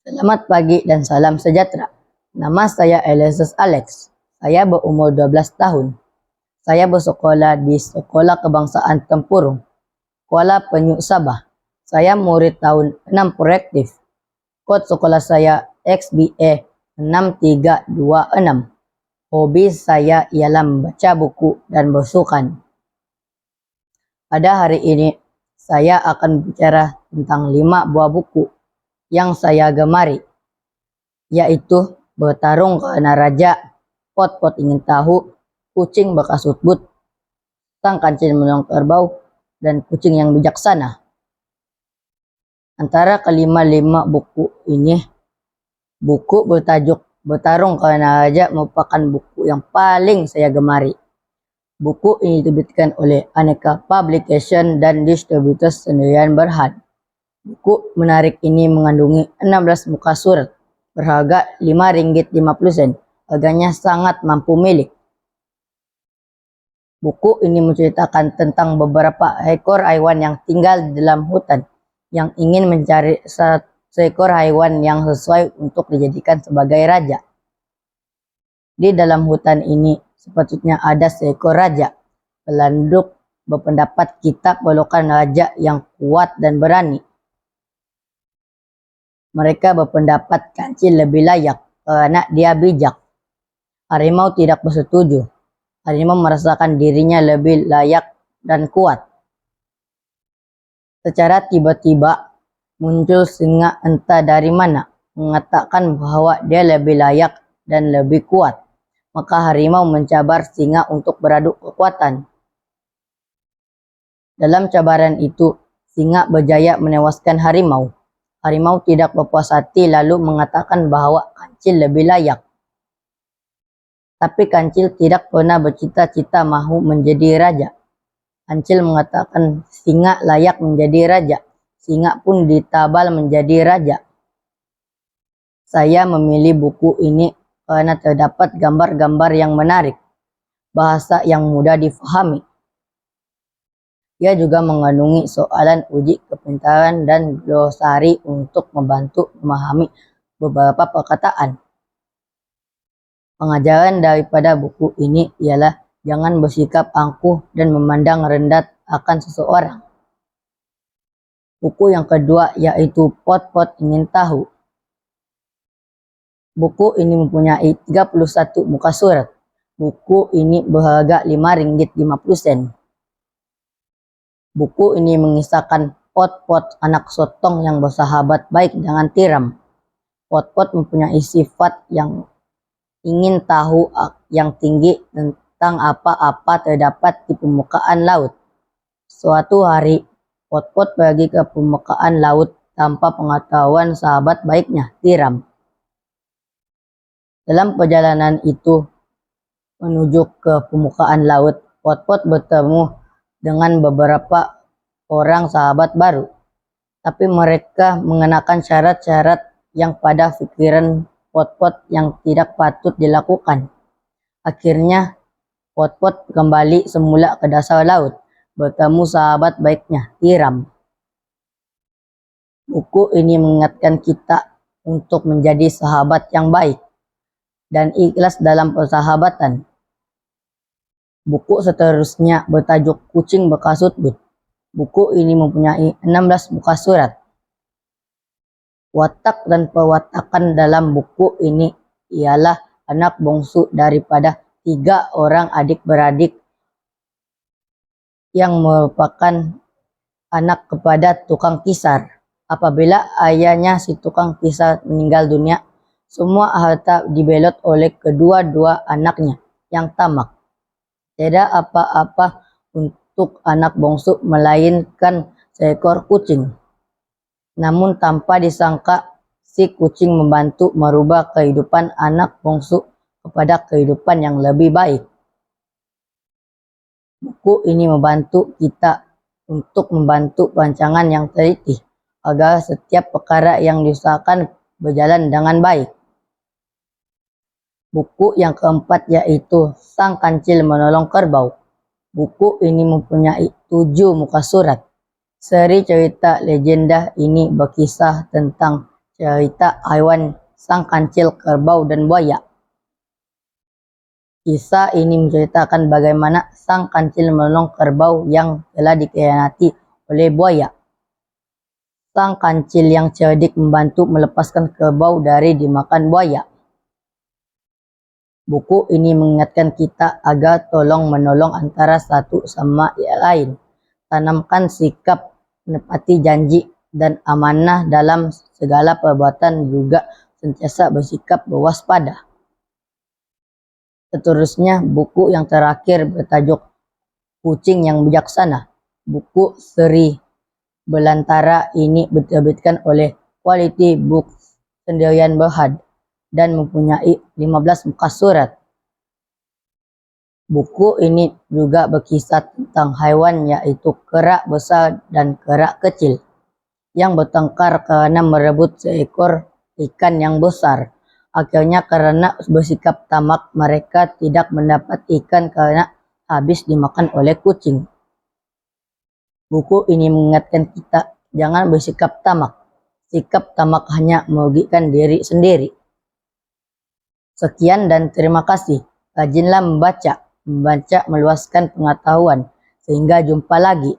Selamat pagi dan salam sejahtera. Nama saya Elias Alex. Saya berumur 12 tahun. Saya bersekolah di Sekolah Kebangsaan Tempurung, Kuala Penyu, Sabah. Saya murid tahun 6 proaktif. Kod sekolah saya XBA 6326. Hobi saya ialah membaca buku dan bersukan. Pada hari ini, saya akan bicara tentang 5 buah buku yang saya gemari, yaitu Bertarung Karena Raja, Pot-Pot Ingin Tahu, Kucing Berkasut But, Sang Kancil Menolong Kerbau, dan Kucing Yang Bijaksana. Antara kelima-lima buku ini, buku bertajuk Bertarung Karena Raja merupakan buku yang paling saya gemari. Buku ini diterbitkan oleh Aneka Publication dan Distributors Sendirian Berhad. Buku menarik ini mengandungi 16 muka surat berharga RM5.50. Harganya sangat mampu milik. Buku ini menceritakan tentang beberapa ekor haiwan yang tinggal di dalam hutan yang ingin mencari seekor haiwan yang sesuai untuk dijadikan sebagai raja. Di dalam hutan ini sepatutnya ada seekor raja. Pelanduk berpendapat kita perlukan raja yang kuat dan berani. Mereka berpendapat kancil lebih layak karena dia bijak. Harimau tidak bersetuju. Harimau merasakan dirinya lebih layak dan kuat. Secara tiba-tiba muncul singa entah dari mana, mengatakan bahwa dia lebih layak dan lebih kuat. Maka harimau mencabar singa untuk beradu kekuatan. Dalam cabaran itu, singa berjaya menewaskan harimau. Harimau tidak berpuas hati lalu mengatakan bahwa kancil lebih layak. Tapi kancil tidak pernah bercita-cita mahu menjadi raja. Kancil mengatakan singa layak menjadi raja. Singa pun ditabal menjadi raja. Saya memilih buku ini karena terdapat gambar-gambar yang menarik, bahasa yang mudah difahami. Ia juga mengandungi soalan uji kepintaran dan glosari untuk membantu memahami beberapa perkataan. Pengajaran daripada buku ini ialah jangan bersikap angkuh dan memandang rendah akan seseorang. Buku yang kedua yaitu Pot-Pot Ingin Tahu. Buku ini mempunyai 31 muka surat. Buku ini berharga RM5.50. Buku ini mengisahkan Pot-Pot, anak sotong yang bersahabat baik dengan tiram. Pot-Pot mempunyai sifat yang ingin tahu yang tinggi tentang apa-apa terdapat di permukaan laut. Suatu hari, Pot-Pot pergi ke permukaan laut tanpa pengetahuan sahabat baiknya, tiram. Dalam perjalanan itu menuju ke permukaan laut, Pot-Pot bertemu dengan beberapa orang sahabat baru. Tapi mereka mengenakan syarat-syarat yang pada pikiran Pot-Pot yang tidak patut dilakukan. Akhirnya, Pot-Pot kembali semula ke dasar laut, bertemu sahabat baiknya, tiram. Buku ini mengingatkan kita untuk menjadi sahabat yang baik dan ikhlas dalam persahabatan. Buku seterusnya bertajuk Kucing Berkasut But. Buku ini mempunyai 16 muka surat. Watak dan perwatakan dalam buku ini ialah anak bungsu daripada 3 orang adik-beradik yang merupakan anak kepada tukang kisar. Apabila ayahnya si tukang kisar meninggal dunia, semua harta dibelot oleh kedua-dua anaknya yang tamak. Tidak apa-apa untuk anak bungsu melainkan seekor kucing. Namun tanpa disangka si kucing membantu merubah kehidupan anak bungsu kepada kehidupan yang lebih baik. Buku ini membantu kita untuk membantu perancangan yang teliti agar setiap perkara yang diusahakan berjalan dengan baik. Buku yang keempat yaitu Sang Kancil Menolong Kerbau. Buku ini mempunyai 7 muka surat. Seri cerita legenda ini berkisah tentang cerita haiwan sang kancil, kerbau, dan buaya. Kisah ini menceritakan bagaimana sang kancil menolong kerbau yang telah dikhianati oleh buaya. Sang kancil yang cerdik membantu melepaskan kerbau dari dimakan buaya. Buku ini mengingatkan kita agar tolong-menolong antara satu sama lain. Tanamkan sikap menepati janji dan amanah dalam segala perbuatan, juga sentiasa bersikap berwaspada. Seterusnya, buku yang terakhir bertajuk Kucing yang Bijaksana. Buku seri Belantara ini diterbitkan oleh Quality Books Sendirian Berhad dan mempunyai 15 muka surat. Buku ini juga berkisah tentang haiwan, yaitu kerak besar dan kerak kecil, yang bertengkar karena merebut seekor ikan yang besar. Akhirnya karena bersikap tamak, mereka tidak mendapat ikan karena habis dimakan oleh kucing. Buku ini mengingatkan kita jangan bersikap tamak. Sikap tamak hanya merugikan diri sendiri. Sekian dan terima kasih. Rajinlah membaca. Membaca meluaskan pengetahuan. Sehingga jumpa lagi.